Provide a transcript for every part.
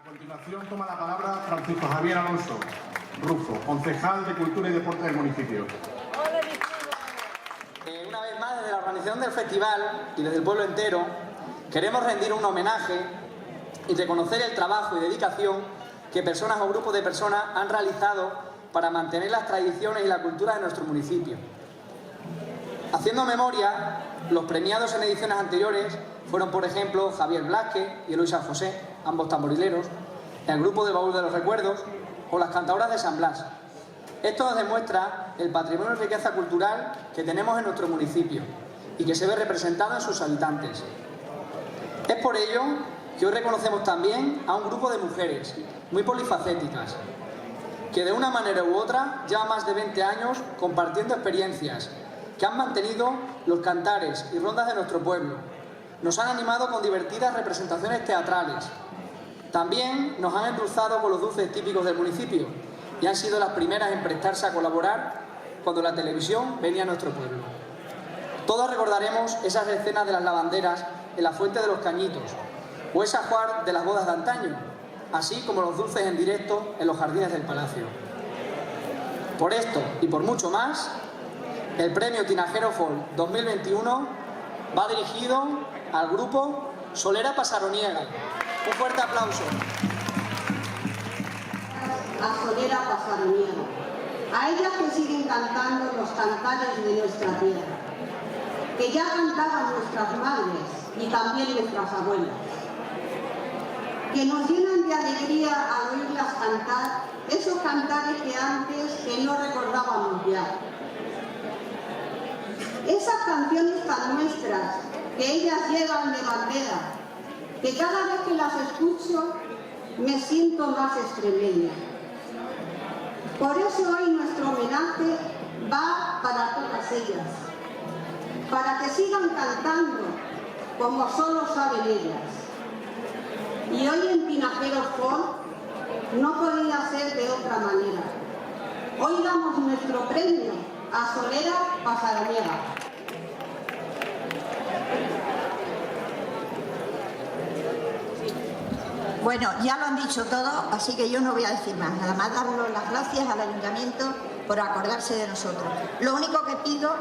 A continuación toma la palabra Francisco Javier Alonso Rufo, concejal de Cultura y Deporte del municipio. Una vez más, desde la organización del festival y desde el pueblo entero, queremos rendir un homenaje y reconocer el trabajo y dedicación que personas o grupos de personas han realizado para mantener las tradiciones y la cultura de nuestro municipio. Haciendo memoria, los premiados en ediciones anteriores fueron, por ejemplo, Javier Blasque y Eloy San José, ambos tamborileros, el grupo de Baúl de los Recuerdos o las cantadoras de San Blas. Esto nos demuestra el patrimonio y riqueza cultural que tenemos en nuestro municipio y que se ve representado en sus habitantes. Es por ello que hoy reconocemos también a un grupo de mujeres muy polifacéticas, que de una manera u otra llevan más de 20 años compartiendo experiencias, que han mantenido los cantares y rondas de nuestro pueblo, nos han animado con divertidas representaciones teatrales, también nos han endulzado con los dulces típicos del municipio y han sido las primeras en prestarse a colaborar cuando la televisión venía a nuestro pueblo. Todos recordaremos esas escenas de las lavanderas en la Fuente de los Cañitos o ese ajuar de las bodas de antaño, así como los dulces en directo en los jardines del Palacio. Por esto y por mucho más, el premio Tinajero Folk 2021 va dirigido al grupo Solera Pasaroniega. Un fuerte aplauso. A Solera Pasaroniega, a ellas que siguen cantando los cantares de nuestra tierra, que ya cantaban nuestras madres y también nuestras abuelas, que nos llenan de alegría al oírlas cantar esos cantares que antes que no recordábamos ya. Esas canciones tan nuestras que ellas llevan de bandera, que cada vez que las escucho me siento más extremeña. Por eso hoy nuestro homenaje va para todas ellas, para que sigan cantando como solo saben ellas. Y hoy en Tinajero Folk no podía ser de otra manera. Hoy damos nuestro premio a Solera Pasaroniega. Bueno, ya lo han dicho todo, así que yo no voy a decir más. Nada más darles las gracias al Ayuntamiento por acordarse de nosotros. Lo único que pido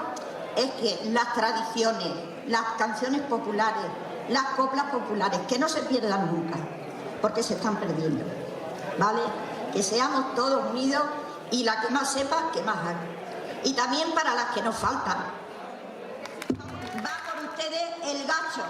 es que las tradiciones, las canciones populares, las coplas populares, que no se pierdan nunca, porque se están perdiendo, ¿vale? Que seamos todos unidos y la que más sepa, que más haga. Y también para las que nos faltan. Va por ustedes el gacho.